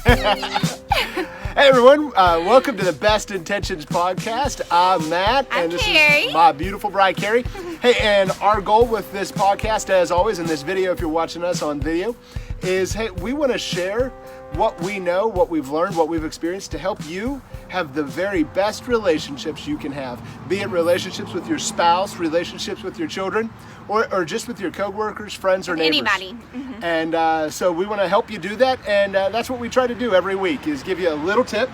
Hey everyone, welcome to the Best Intentions podcast. I'm Matt, and this Carrie. is my beautiful bride, Carrie. Hey, and our goal with this podcast, as always, in this video, if you're watching us on video, is we want to share what we know, what we've learned, what we've experienced to help you have the very best relationships you can have. Be it relationships with your spouse, relationships with your children, or just with your coworkers, friends, or neighbors. Anybody. Mm-hmm. And so we want to help you do that, and that's what we try to do every week, is give you a little tip.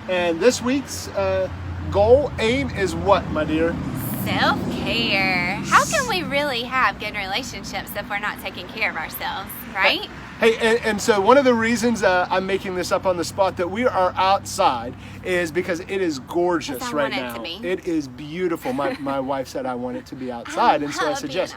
And this week's aim is what, my dear? Self-care. How can we really have good relationships if we're not taking care of ourselves, right? Hey, and so one of the reasons I'm making this up on the spot that we are outside is because it is gorgeous right now. It is beautiful. My wife said I want it to be outside, and so I suggest.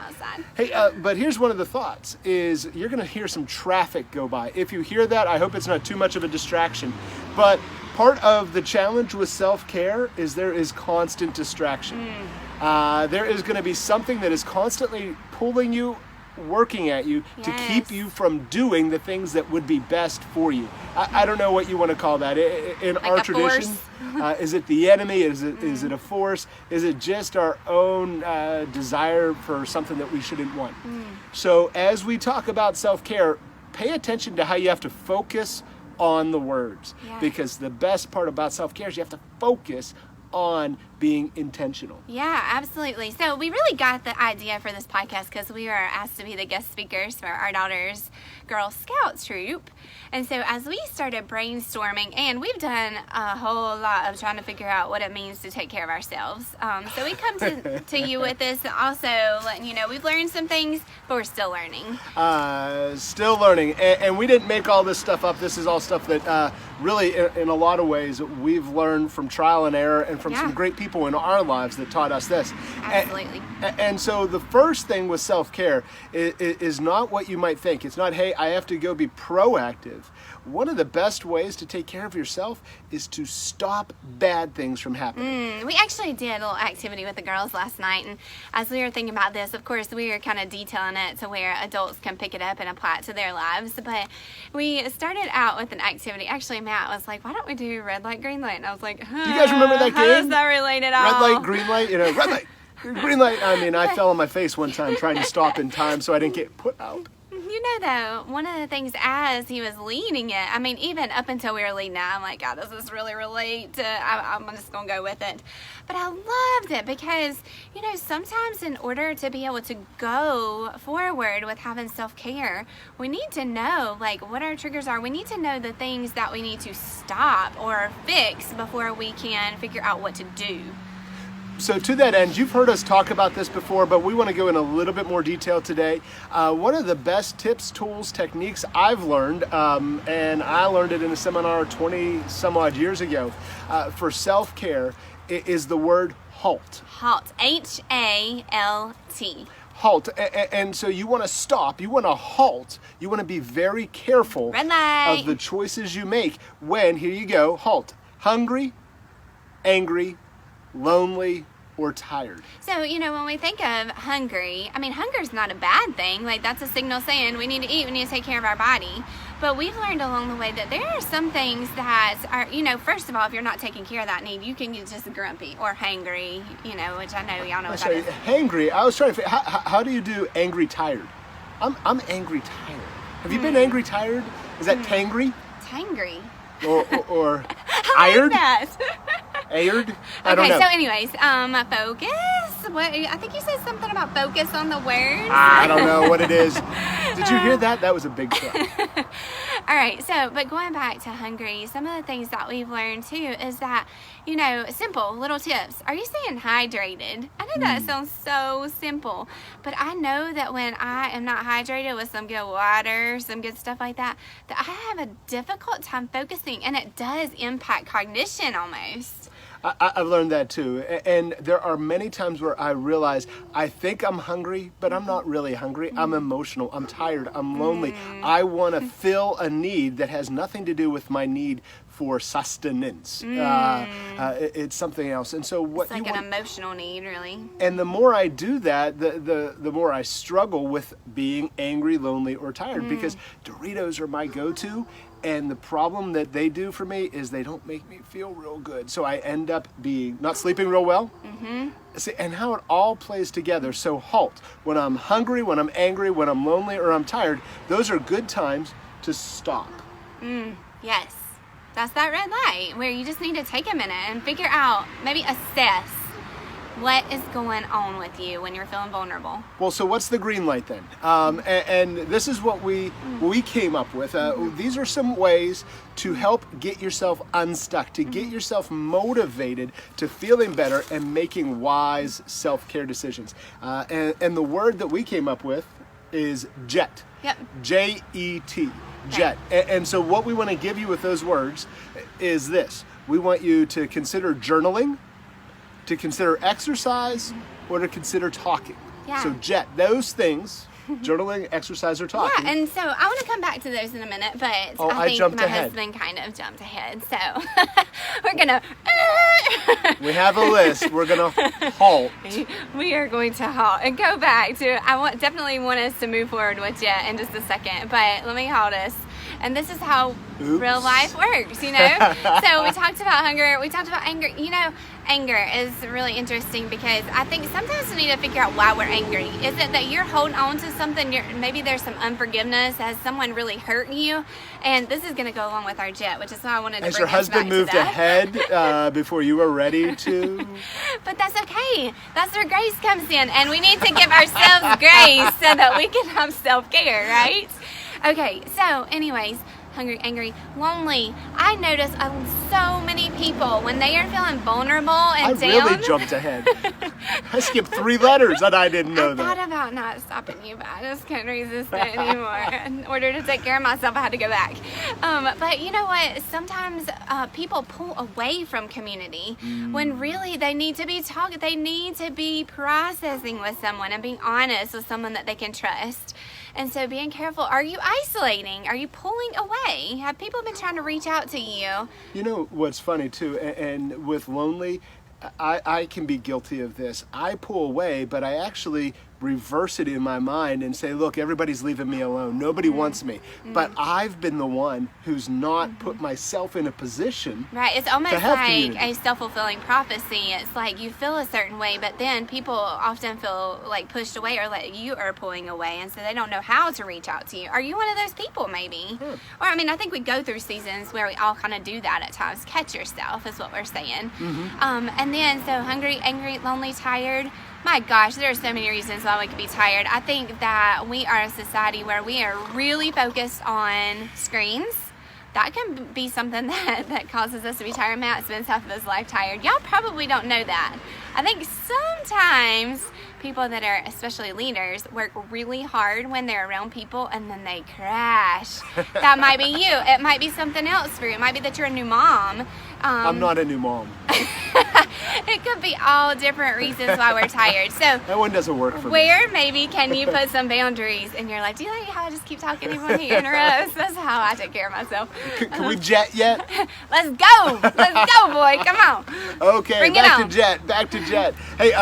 Hey, but here's one of the thoughts: is you're going to hear some traffic go by. If you hear that, I hope it's not too much of a distraction. But part of the challenge with self-care is there is constant distraction. There is going to be something that is constantly pulling you, working at you to keep you from doing the things that would be best for you. I don't know what you want to call that. In like our tradition, is it the enemy? Is it a force? Is it just our own desire for something that we shouldn't want? So as we talk about self-care, pay attention to how you have to focus on the words, because the best part about self-care is you have to focus on being intentional. Yeah, absolutely. So we really got the idea for this podcast because we were asked to be the guest speakers for our daughter's Girl Scouts troop. And so as we started brainstorming, and we've done a whole lot of trying to figure out what it means to take care of ourselves. So we come to you with this, also letting you know we've learned some things, but we're still learning. And we didn't make all this stuff up. This is all stuff that really, in a lot of ways, we've learned from trial and error and from some great people in our lives that taught us this. Absolutely. And so the first thing with self-care is not what you might think. It's not, hey, I have to go be proactive. One of the best ways to take care of yourself is to stop bad things from happening. We actually did a little activity with the girls last night, and as we were thinking about this, of course, we were kind of detailing it to where adults can pick it up and apply it to their lives, but we started out with an activity. Actually, Matt was like, why don't we do red light, green light? And I was like, do you guys remember that game? How does that relate at all? Red light, green light, red light, green light. I mean, I fell on my face one time trying to stop in time so I didn't get put out. You know, though, one of the things as he was leading it, I mean, even up until we were leading it, I'm like, God, does this really relate to, I'm just going to go with it. But I loved it because, you know, sometimes in order to be able to go forward with having self-care, we need to know, like, what our triggers are. We need to know the things that we need to stop or fix before we can figure out what to do. So to that end, you've heard us talk about this before, but we want to go in a little bit more detail today. One of the best tips, tools, techniques I've learned, and I learned it in a seminar 20 some odd years ago, for self-care is the word halt. Halt. H-A-L-T. Halt. And so you want to stop, you want to halt, you want to be very careful of the choices you make when, here you go, halt. Hungry, angry, lonely, or tired. So, you know, when we think of hungry, I mean, hunger is not a bad thing. Like, that's a signal saying we need to eat, we need to take care of our body. But we've learned along the way that there are some things that are, you know, first of all, if you're not taking care of that need, you can get just grumpy or hangry, you know, which I know y'all know what that is. Hangry, I was trying to figure, how do you do angry tired? I'm angry tired. Have you been angry tired? Is that tangry? Tangry. Or I ired? like that. Aired? I don't know. Okay, so anyways, focus. What, I think you said something about focus on the words. I don't know what it is. Did you hear that? That was a big try. All right, so, but going back to hungry, some of the things that we've learned too is that, you know, simple little tips. Are you staying hydrated? I know that sounds so simple, but I know that when I am not hydrated with some good water, some good stuff like that, that I have a difficult time focusing, and it does impact cognition almost. I've learned that too, and there are many times where I realize I think I'm hungry, but I'm not really hungry. I'm emotional, I'm tired, I'm lonely. I want to fill a need that has nothing to do with my need for sustenance. It's something else. And so what it's like an emotional need, really. And the more I do that, the more I struggle with being angry, lonely, or tired, because Doritos are my go-to. And the problem that they do for me is they don't make me feel real good. So I end up not sleeping real well. See, and how it all plays together. So halt. When I'm hungry, when I'm angry, when I'm lonely, or I'm tired, those are good times to stop. Yes. That's that red light where you just need to take a minute and figure out, maybe assess what is going on with you when you're feeling vulnerable. Well, so what's the green light then? And this is what we came up with. These are some ways to help get yourself unstuck, to get yourself motivated to feeling better and making wise self-care decisions. And the word that we came up with is JET. Yep. J-E-T. JET. And so what we want to give you with those words is this. We want you to consider journaling, to consider exercise, or to consider talking. Yeah. So JET, those things, journaling, exercise, or talking. Yeah, and so I want to come back to those in a minute, but I think my husband kind of jumped ahead. So we're going to... We have a list. We're going to halt. We are going to halt and go back to... definitely want us to move forward with JET in just a second, but let me halt us. And this is how real life works, you know? So we talked about hunger, we talked about anger. You know, anger is really interesting because I think sometimes we need to figure out why we're angry. Is it that you're holding on to something, maybe there's some unforgiveness, has someone really hurt you? And this is going to go along with our JET, which is why I wanted to bring Has your husband moved ahead before you were ready to? But that's okay. That's where grace comes in. And we need to give ourselves grace so that we can have self-care, right? Okay, so anyways, hungry, angry, lonely. I notice so many people when they are feeling vulnerable and down. I really jumped ahead. I skipped 3 letters and I didn't know that. I thought about not stopping you, but I just couldn't resist it anymore. In order to take care of myself, I had to go back. But you know what? Sometimes people pull away from community when really they need to be talking. They need to be processing with someone and being honest with someone that they can trust. And so being careful. Are you isolating? Are you pulling away? Have people been trying to reach out to you? You know what's funny too, and with lonely, I can be guilty of this. I pull away, but I actually reverse it in my mind and say, look, everybody's leaving me alone. Nobody wants me. But I've been the one who's not put myself in a position. Right. It's almost to have like community. a self-fulfilling prophecy. It's like you feel a certain way, but then people often feel like pushed away or like you are pulling away, and so they don't know how to reach out to you. Are you one of those people maybe? Or I mean, I think we go through seasons where we all kind of do that at times. Catch yourself is what we're saying. And then so hungry, angry, lonely, tired. My gosh, there are so many reasons why we could be tired. I think that we are a society where we are really focused on screens. That can be something that causes us to be tired. Matt spends half of his life tired. Y'all probably don't know that. I think sometimes people that are, especially leaders, work really hard when they're around people and then they crash. That might be you. It might be something else for you. It might be that you're a new mom. I'm not a new mom. It could be all different reasons why we're tired. So that one doesn't work for me. Where maybe can you put some boundaries in your life? Do you like how I just keep talking even he interrupts? That's how I take care of myself. Can we jet yet? Let's go. Let's go, boy. Come on. Okay, Bring back to jet. Back to jet. Hey,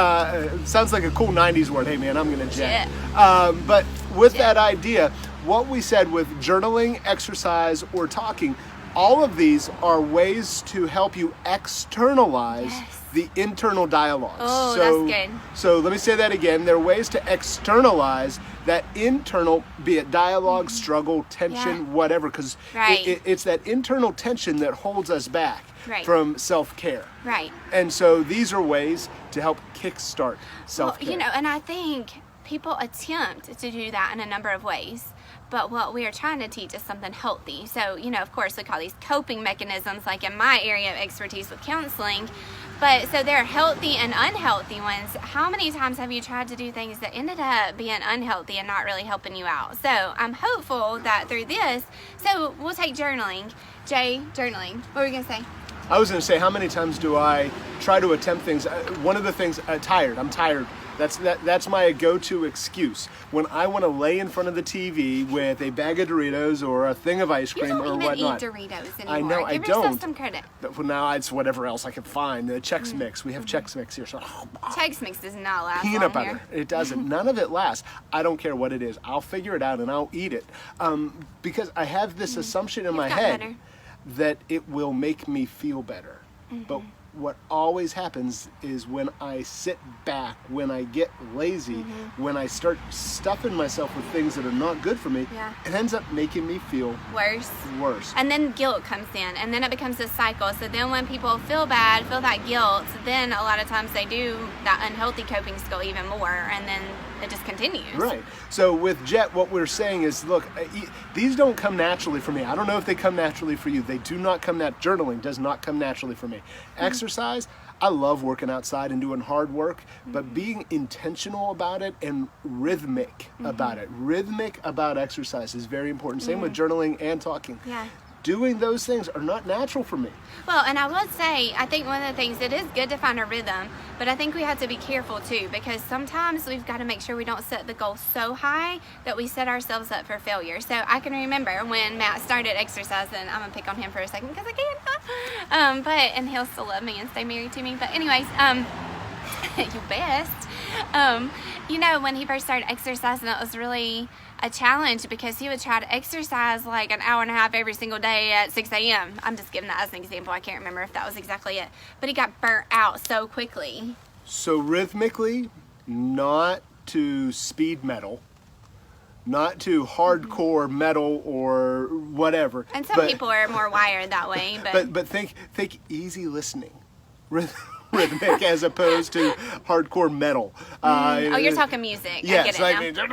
sounds like a cool 90s word. Hey, man, I'm going to jet. But with that idea, what we said with journaling, exercise, or talking, all of these are ways to help you externalize the internal dialogue. Oh, that's good. So let me say that again. There are ways to externalize that internal, be it dialogue, struggle, tension, whatever, because it's that internal tension that holds us back from self-care. Right. And so these are ways to help kickstart self-care. Well, you know, and I think people attempt to do that in a number of ways. But what we are trying to teach is something healthy. So, you know, of course, we call these coping mechanisms, like in my area of expertise with counseling. But so there are healthy and unhealthy ones. How many times have you tried to do things that ended up being unhealthy and not really helping you out? So I'm hopeful that through this, so we'll take journaling. Jay, journaling. What were you going to say? I was going to say, how many times do I try to attempt things? One of the things, I'm tired. That's my go-to excuse when I want to lay in front of the TV with a bag of Doritos or a thing of ice cream or whatnot. You don't even eat Doritos anymore. I know, I Give don't. yourself some credit. But now it's whatever else I can find. The Chex Mix. We have Chex Mix here. So Chex Mix does not last peanut long butter. here. It doesn't. None of it lasts. I don't care what it is. I'll figure it out and I'll eat it because I have this assumption in my head better. that it will make me feel better. But what always happens is when I sit back, when I get lazy, when I start stuffing myself with things that are not good for me, it ends up making me feel worse. And then guilt comes in, and then it becomes a cycle. So then when people feel bad, feel that guilt, then a lot of times they do that unhealthy coping skill even more, and then it just continues. Right. So with Jet, what we're saying is, look, these don't come naturally for me. I don't know if they come naturally for you. They do not come journaling does not come naturally for me. Exercise, I love working outside and doing hard work, but being intentional about it and rhythmic about it. Rhythmic about exercise is very important. Same with journaling and talking. Yeah. Doing those things are not natural for me. Well, and I would say, I think one of the things, it is good to find a rhythm, but I think we have to be careful too, because sometimes we've got to make sure we don't set the goal so high that we set ourselves up for failure. So I can remember when Matt started exercising, I'm going to pick on him for a second because I can, and he'll still love me and stay married to me. But anyways, you best. You know, when he first started exercising, it was really a challenge because he would try to exercise like an hour and a half every single day at 6 a.m. I'm just giving that as an example. I can't remember if that was exactly it. But he got burnt out so quickly. So rhythmically, not to speed metal, not to hardcore metal or whatever. And some people are more wired that way. But think easy listening. Rhythmic as opposed to hardcore metal. You're talking music. Yes, I get it now.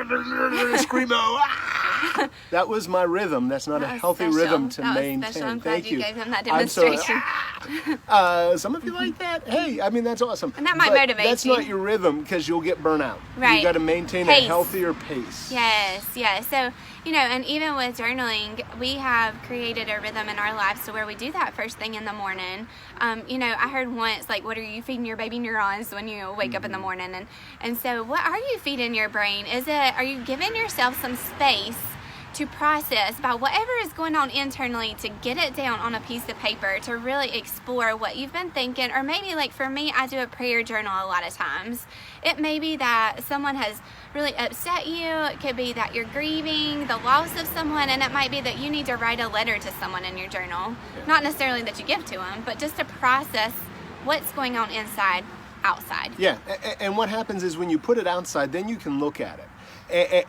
Screamo. That was my rhythm. That's not a healthy rhythm to maintain. Special. I'm glad Thank you. gave him that demonstration. Some of you like that. Hey, I mean, that's awesome. And that might motivate you. That's not your rhythm because you'll get burnt out. Right. You got to maintain a healthier pace. Yes. So, you know, and even with journaling, we have created a rhythm in our lives to where we do that first thing in the morning. You know, I heard once, like, what are you feeding your baby neurons when you wake up in the morning? And so what are you feeding your brain? Are you giving yourself some space to process about whatever is going on internally, to get it down on a piece of paper, to really explore what you've been thinking? Or maybe, like for me, I do a prayer journal a lot of times. It may be that someone has really upset you. It could be that you're grieving the loss of someone, and it might be that you need to write a letter to someone in your journal. Not necessarily that you give to them, but just to process what's going on inside, outside. Yeah, and what happens is when you put it outside, then you can look at it.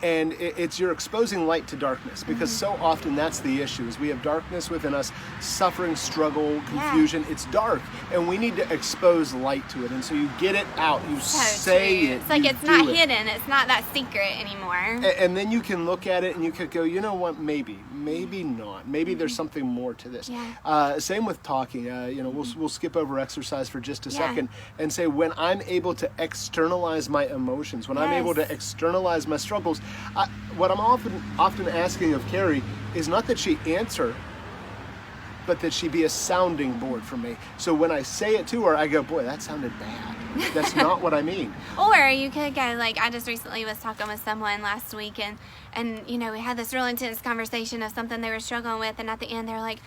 And it's you're exposing light to darkness, because so often that's the issue, is we have darkness within us, suffering, struggle, confusion. It's dark, and we need to expose light to it. And so you get it out, you say it. It's like it's not hidden, it's not that secret anymore. And then you can look at it and you could go, you know what, maybe not. Maybe there's something more to this. Same with talking. You know, we'll skip over exercise for just a second and say, when I'm able to externalize my emotions, when I'm able to externalize my struggles, what I'm often asking of Carrie is not that she answer, but that she be a sounding board for me. So when I say it to her, I go, boy, that sounded bad. That's not what I mean. Or you could go, like, I just recently was talking with someone last week, and you know, we had this real intense conversation of something they were struggling with, and at the end they're like,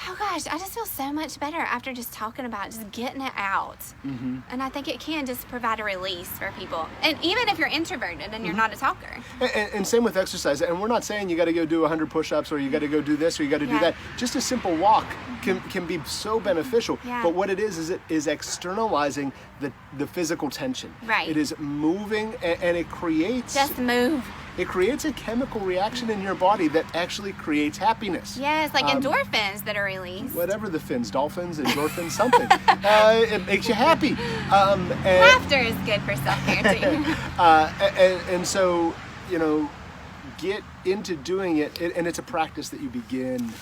oh gosh, I just feel so much better after just talking about it, just getting it out. And I think it can just provide a release for people. And even if you're introverted and you're not a talker. And same with exercise. And we're not saying you got to go do 100 push-ups or you got to go do this or you got to do that. Just a simple walk can be so beneficial. But what it is externalizing the physical tension. Right. It is moving, and it creates... Just move. It creates a chemical reaction in your body that actually creates happiness. Yes, like endorphins that are released. Whatever the fins, dolphins, endorphins, something. It makes you happy. Laughter is good for self-care too. And so, you know, get into doing it, and it's a practice that you begin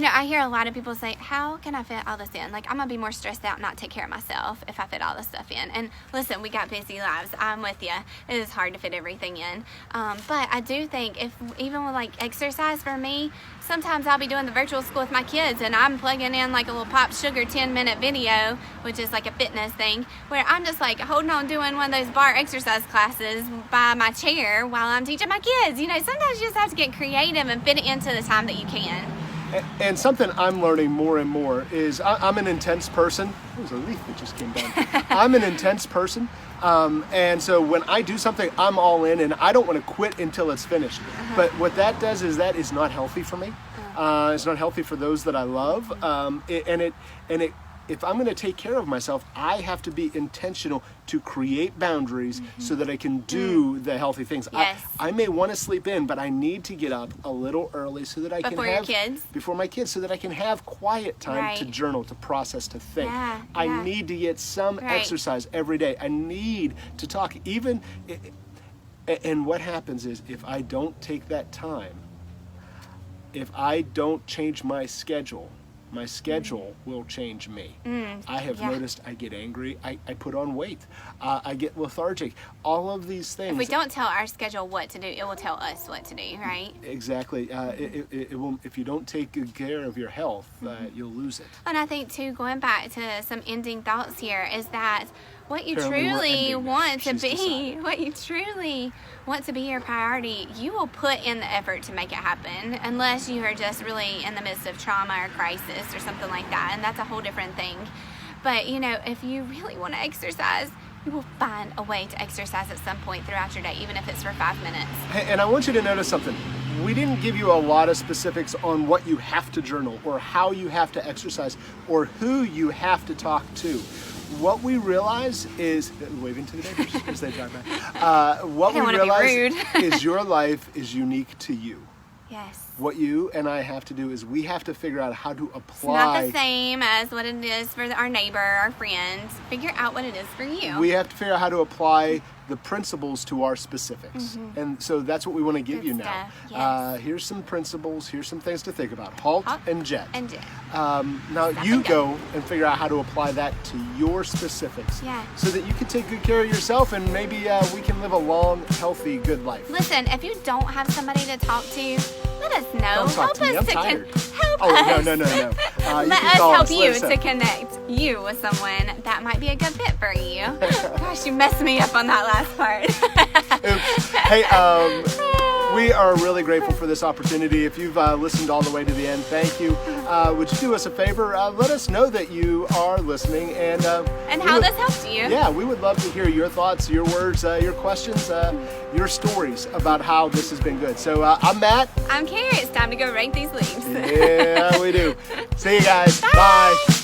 I hear a lot of people say, how can I fit all this in? Like, I'm going to be more stressed out and not take care of myself if I fit all this stuff in. And listen, we got busy lives. I'm with you. It is hard to fit everything in. But I do think even with like exercise for me, sometimes I'll be doing the virtual school with my kids and I'm plugging in like a little Pop Sugar 10-minute video, which is like a fitness thing, where I'm just like holding on doing one of those bar exercise classes by my chair while I'm teaching my kids. Sometimes you just have to get creative and fit it into the time that you can. And something I'm learning more and more is I'm an intense person. There's a leaf that just came down. I'm an intense person. And so when I do something, I'm all in and I don't want to quit until it's finished. But what that does is that is not healthy for me. It's not healthy for those that I love. If I'm going to take care of myself, I have to be intentional to create boundaries so that I can do the healthy things. Yes. I may want to sleep in, but I need to get up a little early so that I can Before your kids? Before my kids, so that I can have quiet time to journal, to process, to think. I need to get some exercise every day. I need to talk. And what happens is if I don't take that time, if I don't change my schedule will change me. I have noticed I get angry, I put on weight, I get lethargic, all of these things. If we don't tell our schedule what to do, it will tell us what to do, right? Exactly. It will, if you don't take good care of your health, you'll lose it. And I think too, going back to some ending thoughts here, is that what you truly want to be your priority, you will put in the effort to make it happen, unless you are just really in the midst of trauma or crisis or something like that, and that's a whole different thing. But if you really want to exercise, you will find a way to exercise at some point throughout your day, even if it's for 5 minutes. And I want you to notice something. We didn't give you a lot of specifics on what you have to journal or how you have to exercise or who you have to talk to. What we realize is, waving to the neighbors as they drive by, what we realize is your life is unique to you. Yes. What you and I have to do is we have to figure out how to apply. It's not the same as what it is for our neighbor, our friend. Figure out what it is for you. We have to figure out how to apply the principles to our specifics. And so that's what we want to give you now. Yes. Here's some principles. Here's some things to think about. Halt and jet. And jet. Now you go and figure out how to apply that to your specifics so that you can take good care of yourself and maybe we can live a long, healthy, good life. Listen, if you don't have somebody to talk to, let us know. Don't talk to me. I'm tired. No. Let us help you to connect you with someone that might be a good fit for you. Gosh, you messed me up on that last part. Oops. Hey, we are really grateful for this opportunity. If you've listened all the way to the end, thank you. Would you do us a favor? Let us know that you are listening and how this helps you. Yeah, we would love to hear your thoughts, your words, your questions, your stories about how this has been good. So I'm Matt. I'm Carrie. It's time to go rake these leaves. Yeah, we do. See you guys. Bye. Bye.